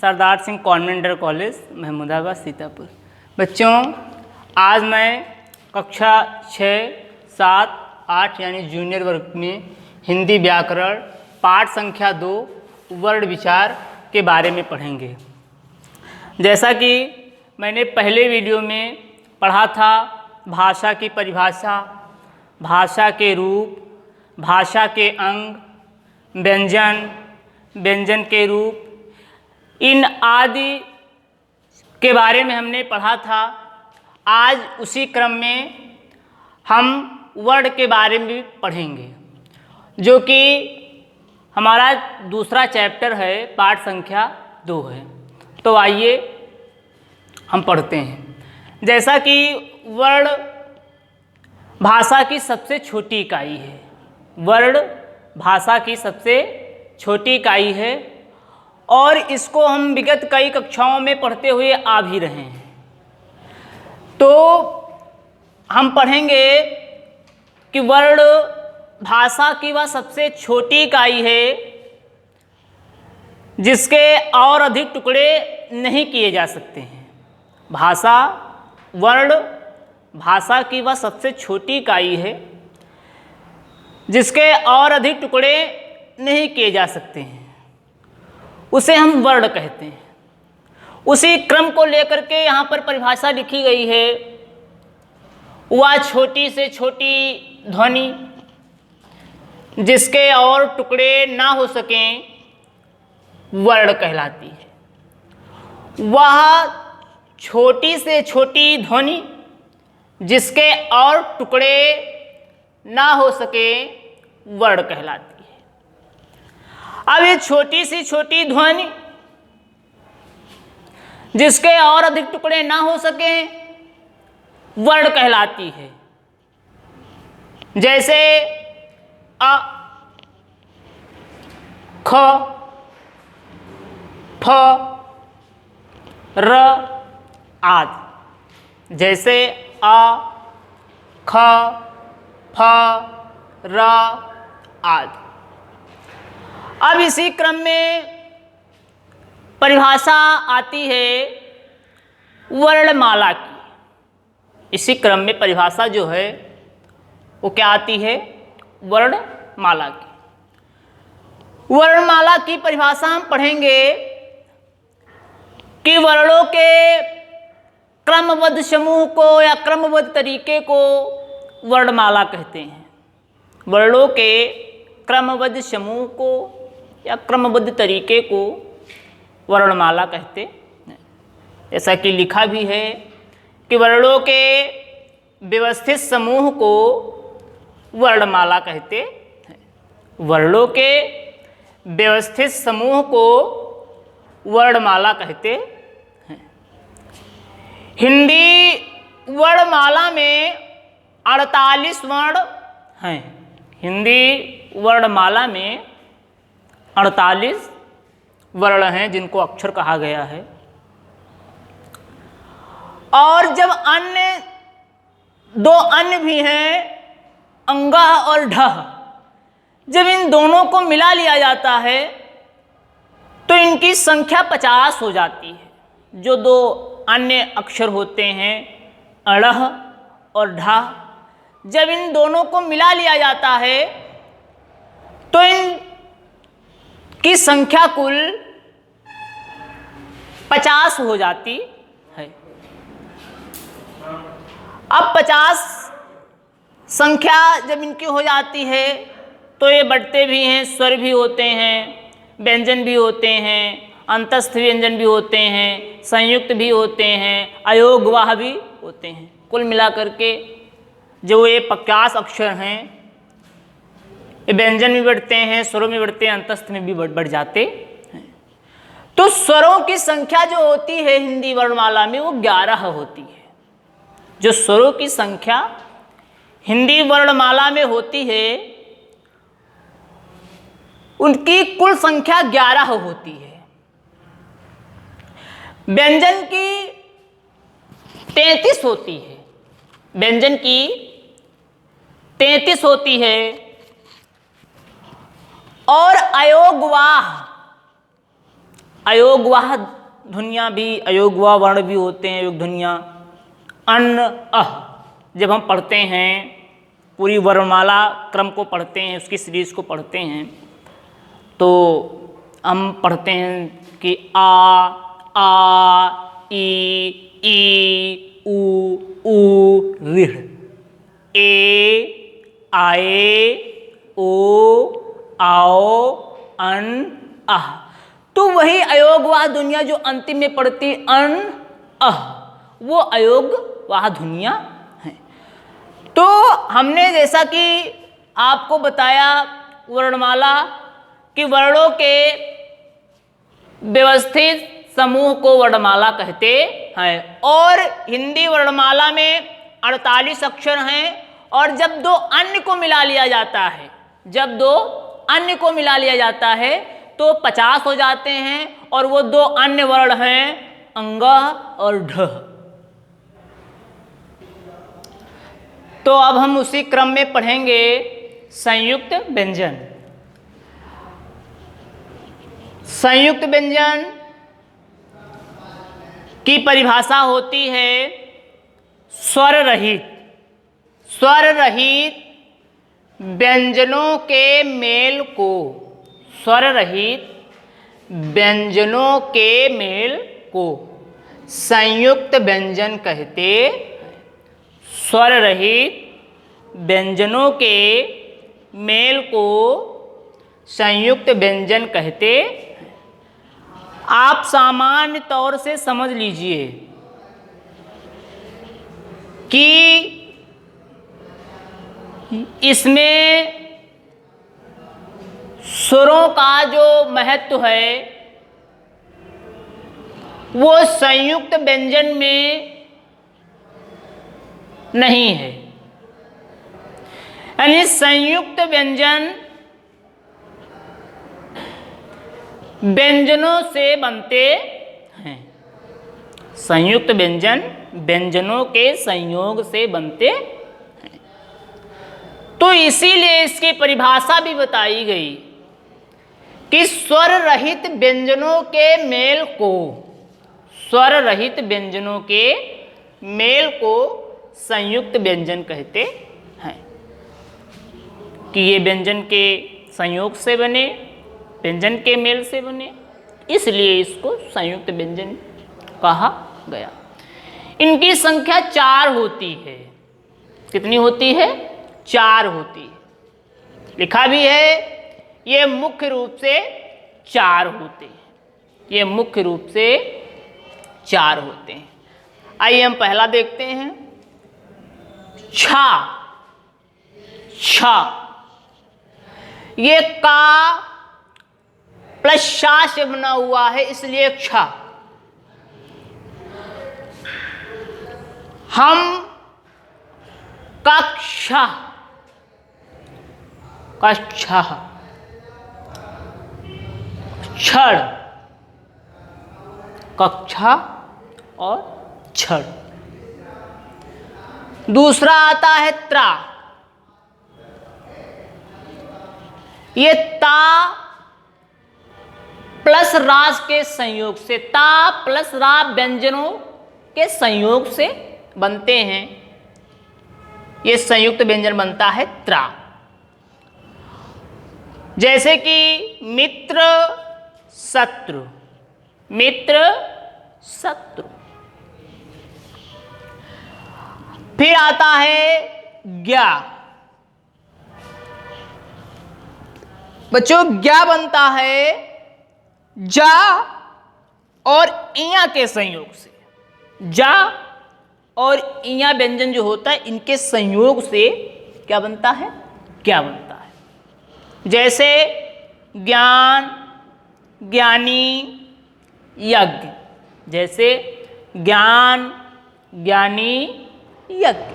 Sardar Singh convent college Mahmudabad Sitapur. बच्चों, आज मैं कक्षा 6, 7, 8 यानी जूनियर वर्ग में हिंदी व्याकरण पाठ संख्या 2 वर्ण विचार के बारे में पढ़ेंगे। जैसा कि मैंने पहले वीडियो में पढ़ा था, भाषा की परिभाषा, भाषा के रूप, भाषा के अंग, व्यंजन, व्यंजन के रूप, इन आदि के बारे में हमने पढ़ा था। आज उसी क्रम में हम वर्ण के बारे में भी पढ़ेंगे, जो कि हमारा दूसरा चैप्टर है, पाठ संख्या 2 है। तो आइए हम पढ़ते हैं। जैसा कि वर्ण भाषा की सबसे छोटी इकाई है, वर्ण भाषा की सबसे छोटी इकाई है और इसको हम विगत कई कक्षाओं में पढ़ते हुए आ भी रहे हैं। तो हम पढ़ेंगे कि वर्ण भाषा की वह सबसे छोटी इकाई है जिसके और अधिक टुकड़े नहीं किए जा सकते हैं। वर्ण भाषा की वह सबसे छोटी इकाई है जिसके और अधिक टुकड़े नहीं किए जा सकते हैं, उसे हम वर्ण कहते हैं। उसी क्रम को लेकर के यहाँ पर परिभाषा लिखी गई है। वह छोटी से छोटी ध्वनि जिसके और टुकड़े ना हो सकें वर्ण कहलाती है। वह छोटी से छोटी ध्वनि जिसके और टुकड़े ना हो सके वर्ण कहलाती है। अब ये छोटी सी छोटी ध्वनि जिसके और अधिक टुकड़े ना हो सके वर्ण कहलाती है। जैसे अ, ख, फ, र आदि। जैसे अ, ख, फ, र आदि। अब इसी क्रम में परिभाषा आती है वर्णमाला की। इसी क्रम में परिभाषा जो है वो क्या आती है? वर्णमाला की। वर्णमाला की परिभाषा हम पढ़ेंगे कि वर्णों के क्रमबद्ध समूह को या क्रमबद्ध तरीके को वर्णमाला कहते हैं। वर्णों के क्रमबद्ध समूह को या क्रमबद्ध तरीके को वर्णमाला कहते हैं। जैसा कि लिखा भी है कि वर्णों के व्यवस्थित समूह को वर्णमाला कहते हैं। वर्णों के व्यवस्थित समूह को वर्णमाला कहते हैं। हिंदी वर्णमाला में 48 वर्ण हैं। हिंदी वर्णमाला में 48 वर्ण हैं जिनको अक्षर कहा गया है। और जब दो अन्य भी हैं, अंगः और ढः, जब इन दोनों को मिला लिया जाता है तो इनकी संख्या 50 हो जाती है। जो दो अन्य अक्षर होते हैं अणः और ढः, जब इन दोनों को मिला लिया जाता है तो इन की संख्या कुल 50 हो जाती है। अब 50 संख्या जब इनकी हो जाती है तो ये बढ़ते भी हैं, स्वर भी होते हैं, व्यंजन भी होते हैं, अंतस्थ व्यंजन भी होते हैं, संयुक्त भी होते हैं, अयोगवाह भी होते हैं। कुल मिलाकर के जो ये 50 अक्षर हैं, ये व्यंजन भी बढ़ते हैं, स्वरों में बढ़ते हैं, अंतस्थ में भी बढ़ जाते हैं। तो स्वरों की संख्या जो होती है हिंदी वर्णमाला में वो 11 होती है। जो स्वरों की संख्या हिंदी वर्णमाला में होती है उनकी कुल संख्या 11 होती है। व्यंजन की 33 होती है। व्यंजन की 33 होती है और अयोगवाह अयोगवाह ध्वनियाँ भी, अयोगवाह वर्ण भी होते हैं, अयोग ध्वनियाँ। अन, अह जब हम पढ़ते हैं, पूरी वर्णमाला क्रम को पढ़ते हैं, उसकी सीरीज को पढ़ते हैं, तो हम पढ़ते हैं कि आ, ई, उ, ऋ, ए, आए, ओ, आओ, अन, अह। तो वही अयोगवाह ध्वनियाँ जो अंतिम में पड़ती अन, अह, वो अयोगवाह ध्वनियाँ हैं। तो हमने जैसा कि आपको बताया वर्णमाला कि वर्णों के व्यवस्थित समूह को वर्णमाला कहते हैं। और हिंदी वर्णमाला में 48 अक्षर हैं, और जब दो अन्य को मिला लिया जाता है, जब दो अन्य को मिला लिया जाता है तो 50 हो जाते हैं, और वो दो अन्य वर्ण हैं अंग और ढ। तो अब हम उसी क्रम में पढ़ेंगे संयुक्त व्यंजन। संयुक्त व्यंजन की परिभाषा होती है स्वर रहित, स्वर रहित व्यंजनों के मेल को, स्वर रहित व्यंजनों के मेल को संयुक्त व्यंजन कहते। स्वर रहित व्यंजनों के मेल को संयुक्त व्यंजन कहते। आप सामान्य तौर से समझ लीजिए कि इसमें स्वरों का जो महत्व है वो संयुक्त व्यंजन में नहीं है। यानी संयुक्त व्यंजन व्यंजनों से बनते हैं, संयुक्त व्यंजन व्यंजनों के संयोग से बनते हैं। तो इसीलिए इसकी परिभाषा भी बताई गई कि स्वर रहित व्यंजनों के मेल को, स्वर रहित व्यंजनों के मेल को संयुक्त व्यंजन कहते हैं। कि ये व्यंजन के संयोग से बने, व्यंजन के मेल से बने, इसलिए इसको संयुक्त व्यंजन कहा गया। इनकी संख्या 4 होती है। कितनी होती है? 4 होती है। लिखा भी है ये मुख्य रूप से 4 होते हैं, ये मुख्य रूप से 4 होते हैं। आइए हम पहला देखते हैं, छा। छा ये का प्लस शा से बना हुआ है, इसलिए छा। हम कक्षा, कक्षा, क्षण, कक्षा और क्षण। दूसरा आता है त्रा। ये ता प्लस रास के संयोग से, ता प्लस रा व्यंजनों के संयोग से बनते हैं, ये संयुक्त व्यंजन बनता है त्रा। जैसे कि मित्र शत्रु, मित्र शत्रु। फिर आता है ज्ञा। बच्चों ज्ञा बनता है जा और इया के संयोग से। जा और इया व्यंजन जो होता है इनके संयोग से क्या बनता है? क्या बनता है। जैसे ज्ञान, ज्ञानी, यज्ञ। जैसे ज्ञान, ज्ञानी, यज्ञ।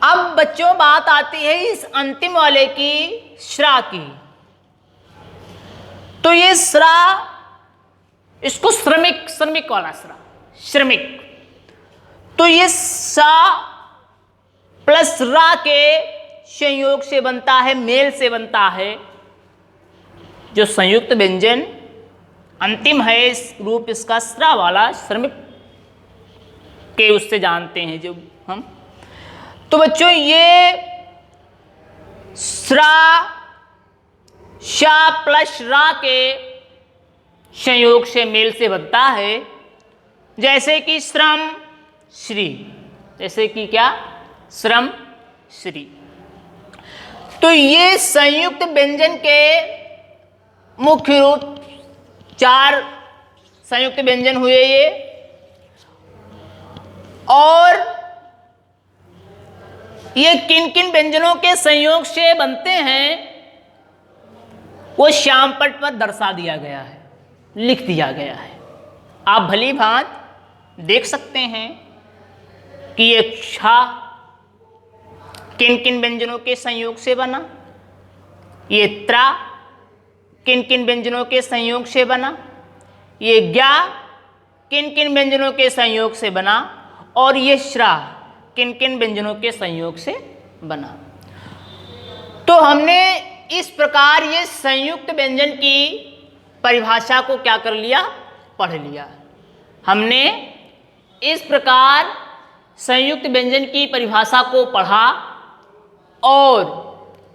अब बच्चों बात आती है इस अंतिम वाले की, श्रा की। तो ये श्रा, इसको श्रमिक, श्रमिक वाला श्रा, श्रमिक। तो ये सा प्लस रा के संयोग से बनता है, मेल से बनता है, जो संयुक्त व्यंजन अंतिम है रूप इसका स्रा वाला, श्रमिक के उससे जानते हैं जो हम। तो बच्चों ये स्रा शा प्लस रा के संयोग से मेल से बनता है, जैसे कि श्रम श्री, जैसे कि क्या, श्रम श्री। तो ये संयुक्त व्यंजन के मुख्य रूप 4 संयुक्त व्यंजन हुए ये, और ये किन किन व्यंजनों के संयोग से बनते हैं वो श्यामपट्ट पर दर्शा दिया गया है, लिख दिया गया है। आप भली भांत देख सकते हैं कि ये क्षा किन किन व्यंजनों के संयोग से बना, ये त्रा किन किन व्यंजनों के संयोग से बना, ये ज्ञा किन किन व्यंजनों के संयोग से बना, और ये श्रा किन किन व्यंजनों के संयोग से बना। तो हमने इस प्रकार ये संयुक्त व्यंजन की परिभाषा को क्या कर लिया, पढ़ लिया। हमने इस प्रकार संयुक्त व्यंजन की परिभाषा को पढ़ा और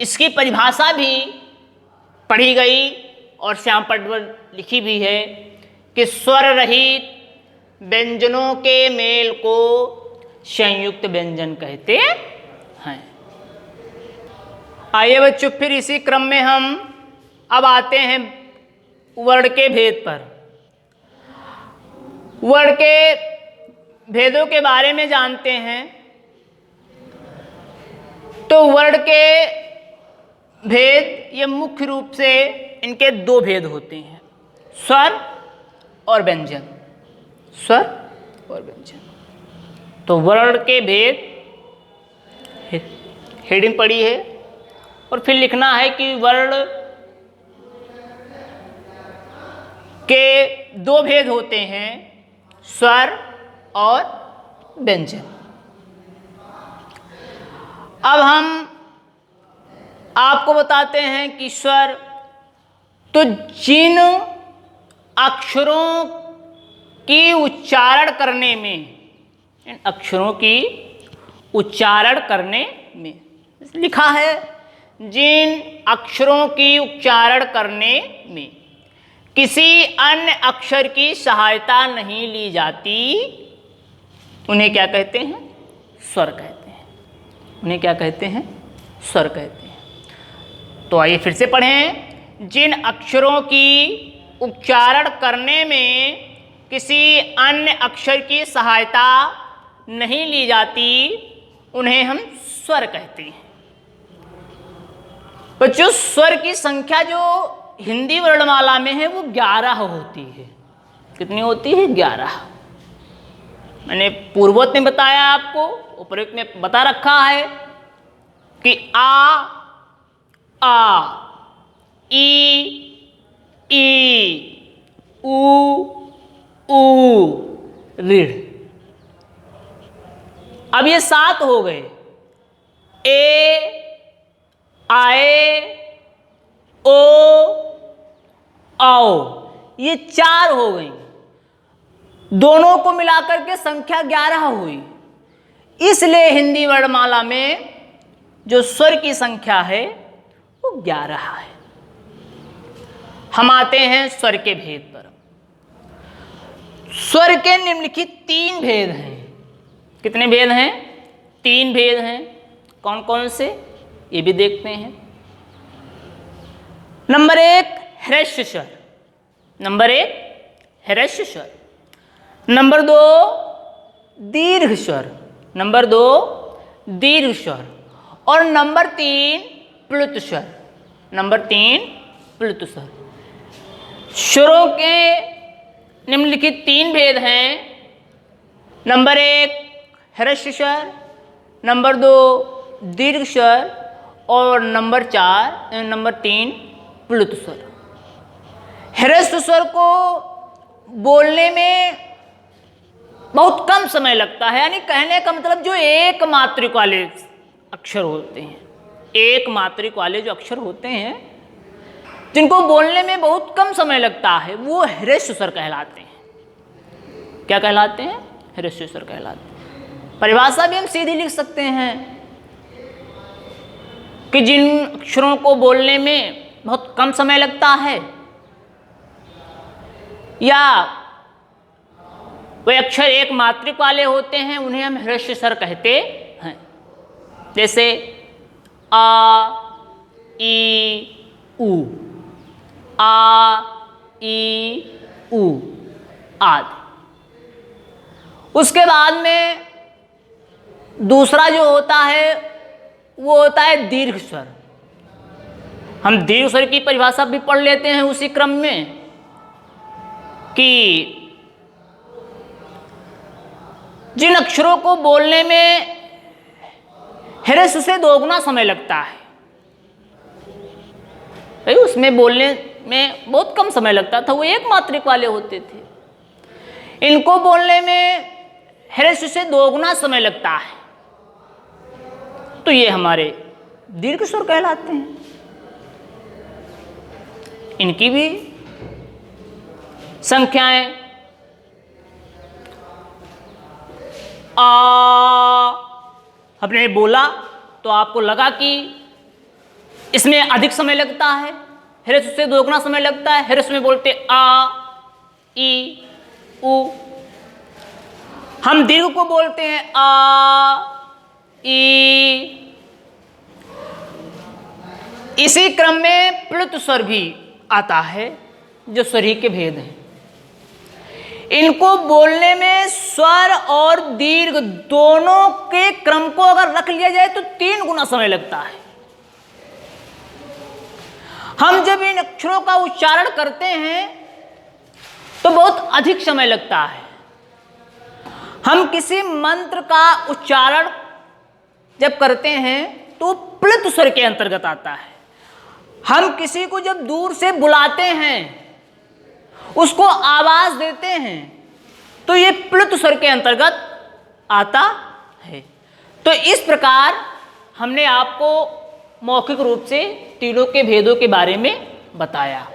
इसकी परिभाषा भी पढ़ी गई और श्यामपट्ट पर लिखी भी है कि स्वर रहित व्यंजनों के मेल को संयुक्त व्यंजन कहते हैं। आइए बच्चों, फिर इसी क्रम में हम अब आते हैं वर्ण के भेद पर। वर्ण के भेदों के बारे में जानते हैं। तो वर्ण के भेद ये मुख्य रूप से इनके 2 भेद होते हैं, स्वर और व्यंजन, स्वर और व्यंजन। तो वर्ण के भेद हेडिंग पड़ी है और फिर लिखना है कि वर्ण के 2 भेद होते हैं, स्वर और व्यंजन। अब हम आपको बताते हैं कि स्वर, तो जिन अक्षरों की उच्चारण करने में, इन अक्षरों की उच्चारण करने में लिखा है, जिन अक्षरों की उच्चारण करने में किसी अन्य अक्षर की सहायता नहीं ली जाती, उन्हें क्या कहते हैं, स्वर कहते हैं। उन्हें क्या कहते हैं, स्वर कहते हैं। तो आइए फिर से पढ़ें। जिन अक्षरों की उच्चारण करने में किसी अन्य अक्षर की सहायता नहीं ली जाती, उन्हें हम स्वर कहते हैं। बच्चों, स्वर की संख्या जो हिंदी वर्णमाला में है वो 11 होती है। कितनी होती है, 11। मैंने पूर्वोक्त में बताया आपको, उपरोक्त में बता रखा है कि आ, ई, ऊ, ऋढ़। अब ये 7 हो गए। ए, आए, ओ, आओ, ये 4 हो गई। दोनों को मिलाकर के संख्या 11 हुई। इसलिए हिंदी वर्णमाला में जो स्वर की संख्या है वो 11 है। हम आते हैं स्वर के भेद पर। स्वर के निम्नलिखित 3 भेद हैं। कितने भेद हैं, 3 भेद हैं। कौन कौन से, ये भी देखते हैं। नंबर 1 ह्रस्व स्वर, नंबर 1 ह्रस्व स्वर। नंबर 2 दीर्घ स्वर, नंबर 2 दीर्घ स्वर। और नंबर 3 प्लुत स्वर, नंबर 3 प्लुत स्वर। स्वरों के निम्नलिखित 3 भेद हैं। नंबर 1 ह्रस्व स्वर, नंबर 2 दीर्घ स्वर और नंबर 3 प्लुत स्वर। ह्रस्व स्वर को बोलने में बहुत कम समय लगता है, यानी कहने का मतलब जो एक मात्रिक वाले अक्षर होते हैं, एक मात्रिक वाले जो अक्षर होते हैं जिनको बोलने में बहुत कम समय लगता है, वो ह्रस्व स्वर कहलाते हैं। क्या कहलाते हैं? ह्रस्व स्वर कहलाते हैं। परिभाषा भी हम सीधी लिख सकते हैं कि जिन अक्षरों को बोलने में बहुत कम समय लगता है या वे अक्षर एक मात्रिक वाले होते हैं, उन्हें हम ह्रस्व स्वर कहते हैं। जैसे आ, ई, उ, आ, ई, उ आदि। उसके बाद में दूसरा जो होता है वो होता है दीर्घ स्वर। हम दीर्घ स्वर की परिभाषा भी पढ़ लेते हैं उसी क्रम में कि जिन अक्षरों को बोलने में ह्रस्व से दोगुना समय लगता है, भाई उसमें बोलने में बहुत कम समय लगता था, वो एक मात्रिक वाले होते थे। इनको बोलने में ह्रस्व से दोगुना समय लगता है, तो ये हमारे दीर्घ स्वर कहलाते हैं। इनकी भी संख्याएं हमने बोला तो आपको लगा कि इसमें अधिक समय लगता है, ह्रस्व से दोगुना समय लगता है। ह्रस्व में बोलते आ, ई, उ। हम दीर्घ को बोलते हैं आ, ई। इसी क्रम में प्लुत स्वर भी आता है, जो स्वरी के भेद हैं। इनको बोलने में स्वर और दीर्घ दोनों के क्रम को अगर रख लिया जाए तो 3 गुना समय लगता है। हम जब इन अक्षरों का उच्चारण करते हैं तो बहुत अधिक समय लगता है। हम किसी मंत्र का उच्चारण जब करते हैं तो प्लुत स्वर के अंतर्गत आता है। हम किसी को जब दूर से बुलाते हैं, उसको आवाज देते हैं, तो ये प्लुत स्वर के अंतर्गत आता है। तो इस प्रकार हमने आपको मौखिक रूप से तीनों के भेदों के बारे में बताया।